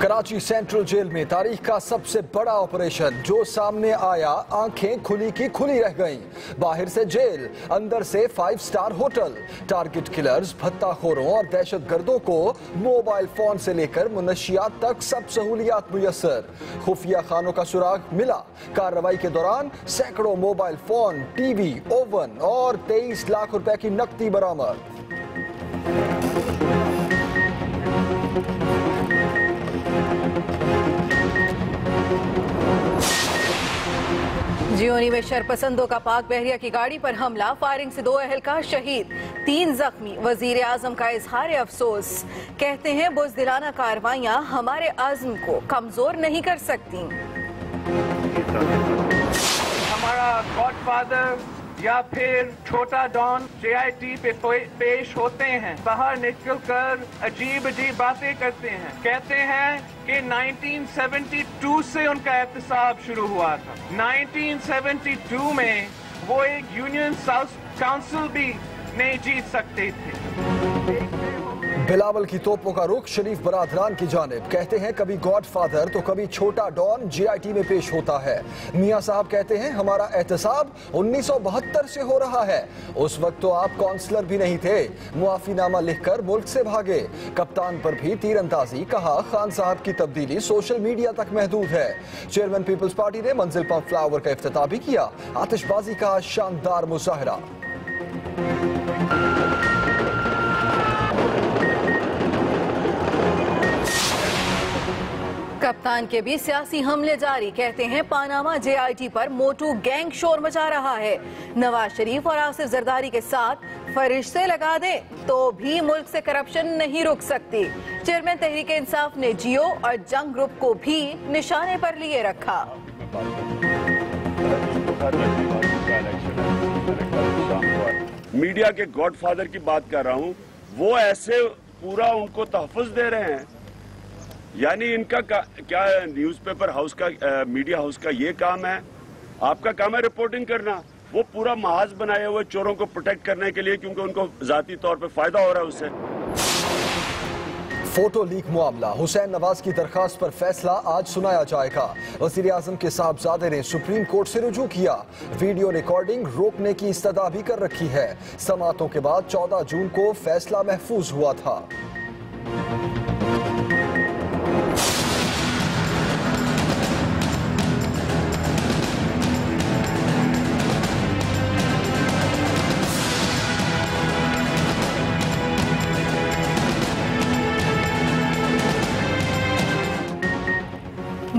Karachi central jail में तारीख का सबसे बड़ा ऑपरेशन जो सामने आया, आंखें खुली की खुली रह गईं। बाहर से जेल, अंदर से 5 स्टार होटल। टारगेट किलर्स, भत्ताखोरों और दहशतगर्दों को मोबाइल फोन से लेकर मुनशियात तक सब सहूलियात मुयस्सर। खुफिया खानों का सुराग मिला। कार्रवाई के दौरान सैकड़ों मोबाइल फोन, टीवी, ओवन और 23 लाख रुपए की नकदी बरामद। जियोनी में शरपसंदों का पाक बहरिया की गाड़ी पर हमला, फायरिंग से 2 अहलकार शहीद, 3 जख्मी। वजीर आजम का इजहार अफसोस, कहते हैं बुज़दिलाना कार्रवाइयां हमारे आज़म को कमजोर नहीं कर सकती। हमारा गॉडफादर या फिर छोटा डॉन JIT पे पेश होते हैं, बाहर निकलकर अजीब अजीब बातें करते हैं। कहते हैं कि 1972 से उनका एहतसाब शुरू हुआ था। 1972 में वो एक यूनियन काउंसिल भी नहीं जीत सकते थे। बिलावल की तोपों का रुख शरीफ बरादरान की जानिब। कहते हैं कभी गॉडफादर तो कभी छोटा डॉन JIT में पेश होता है। मियां साहब कहते हैं हमारा एहतसाब 1972 से हो रहा है। उस वक्त तो आप काउंसलर भी नहीं थे। मुआफीनामा लिखकर मुल्क से भागे। कप्तान पर भी तीरंदाजी। कहा खान साहब की तब्दीली सोशल मीडिया तक महदूद है। चेयरमैन पीपल्स पार्टी ने मंजिल पंप फ्लाईओवर का इफ्तिताह भी किया। आतिशबाजी का शानदार मुजाहरा। कप्तान के भी सियासी हमले जारी। कहते हैं पानामा JIT पर मोटू गैंग शोर मचा रहा है। नवाज शरीफ और आसिफ जरदारी के साथ फरिश्ते लगा दें तो भी मुल्क से करप्शन नहीं रुक सकती। चेयरमैन तहरीक इंसाफ ने जियो और जंग ग्रुप को भी निशाने पर लिए रखा। मीडिया के गॉडफादर की बात कर रहा हूँ, वो ऐसे पूरा उनको तहफ़्फ़ुज़ दे रहे हैं। यानी इनका क्या न्यूज़पेपर हाउस का मीडिया हाउस का ये काम है, आपका काम है रिपोर्टिंग करना। वो पूरा महाज बनाए हुए चोरों को प्रोटेक्ट करने के लिए, क्योंकि उनको जाती तौर पे फायदा हो रहा है उससे। फोटो लीक मामला, हुसैन नवाज की दरखास्त पर फैसला आज सुनाया जाएगा। वजीर आजम के साहबजादे ने सुप्रीम कोर्ट से रुजू किया। वीडियो रिकॉर्डिंग रोकने की इस्तदा भी कर रखी है। समातों के बाद 14 जून को फैसला महफूज हुआ था।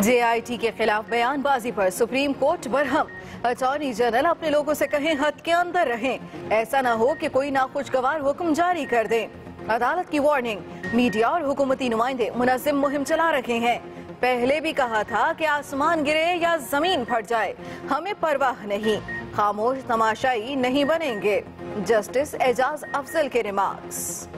JIT के खिलाफ बयानबाजी पर supreme court Barham. Attorney general अपने लोगों से कहें हद के अंदर रहें, ऐसा ना हो कि कोई नाखुशगवार हुक्म जारी कर दें। अदालत की वार्निंग, मीडिया और हुकूमती नुमाइंदे मुनज़्ज़िम मुहिम चला रखे हैं। पहले भी कहा था कि आसमान गिरे या जमीन फट जाए, हमें परवाह नहीं, खामोश तमाशाई नहीं बनेंगे। जस्टिस एजाज अफजल के रिमार्क्स।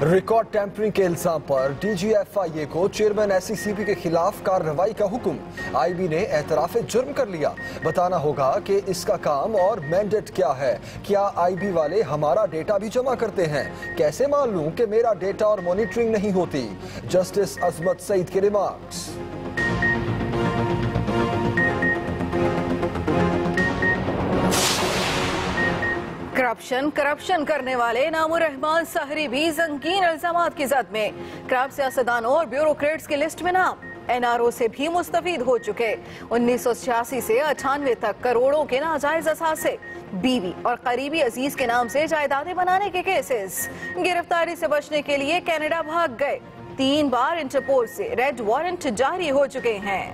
रिकॉर्ड टैंपरिंग के इल्जाम पर DGFIA को चेयरमैन SCCP के खिलाफ कार्रवाई का हुक्म। IB ने एतराफ़े जुर्म कर लिया। बताना होगा कि इसका काम और मैंडेट क्या है। क्या IB वाले हमारा डेटा भी जमा करते हैं? कैसे मान लूं कि मेरा डेटा और मॉनिटरिंग नहीं होती? जस्टिस अजमत सईद के रिमार्क्स। करप्शन करने वाले नामुर रहमान सहरी भी संगीन इल्जामात की जद में। करप्ट सियासतदानों और ब्यूरोक्रेट्स की लिस्ट में नाम। NRO से भी मुस्तफीद हो चुके। 1986 से 98 तक करोड़ों के नाजायज असासे, बीवी और करीबी अजीज के नाम से जायदादें बनाने के केसेस। गिरफ्तारी से बचने के लिए कनाडा भाग गए। 3 बार इंटरपोल से रेड वारंट जारी हो चुके हैं।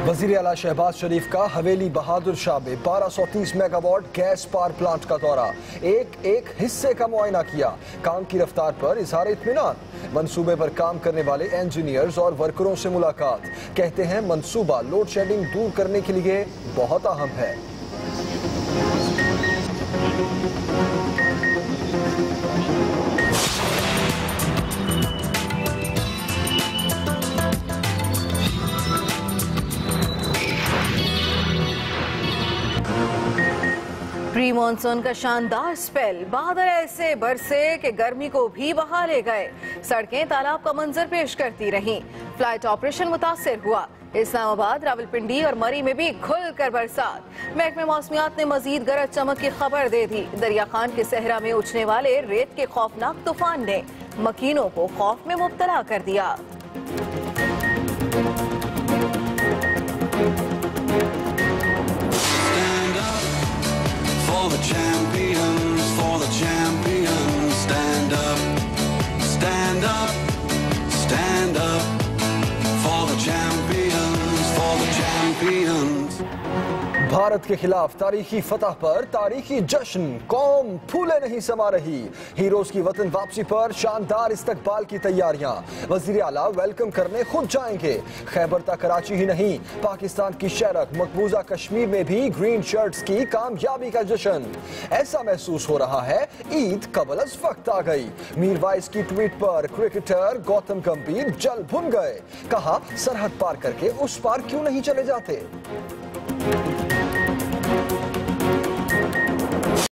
वजीर आला शहबाज शरीफ का हवेली बहादुर शाह में 1230 मेगावाट गैस पावर प्लांट का दौरा। एक हिस्से का मुआयना किया। काम की रफ्तार पर इजहार इत्मीनान। मंसूबे पर काम करने वाले इंजीनियर्स और वर्करों से मुलाकात। कहते हैं मंसूबा लोड शेडिंग दूर करने के लिए बहुत अहम है। प्री मॉनसून का शानदार स्पेल, बादल ऐसे बरसे कि गर्मी को भी बहा ले गए। सड़कें तालाब का मंजर पेश करती रहीं। फ्लाइट ऑपरेशन मुतासिर हुआ। इस्लामाबाद, रावलपिंडी और मरी में भी खुलकर बरसात। महकमे मौसमियात ने मजीद गरज चमक की खबर दे दी। दरिया खान के सहरा में उछने वाले रेत के खौफनाक तूफान ने मकीनों को खौफ में मुब्तला कर दिया। For the champions, for the champions, stand up, stand up, stand up. For the champions, for the champions. Bharat के खिलाफ तारीखी फतह पर तारीखी जश्न, कौम फूले नहीं समा रही। हीरोज की वतन वापसी पर शानदार इस्तकबाल की तैयारियां। वजीर आला वेलकम करने खुद जाएंगे। खैबर तक कराची ही नहीं, पाकिस्तान की शरक मकबूजा कश्मीर में भी ग्रीन शर्ट्स की कामयाबी का जश्न। ऐसा महसूस हो रहा है ईद कबल अज वक्त आ गई। मीरवाइज की ट्वीट पर क्रिकेटर गौतम गंभीर जल भुन गए। कहा सरहद पार करके उस पार क्यों नहीं चले जाते।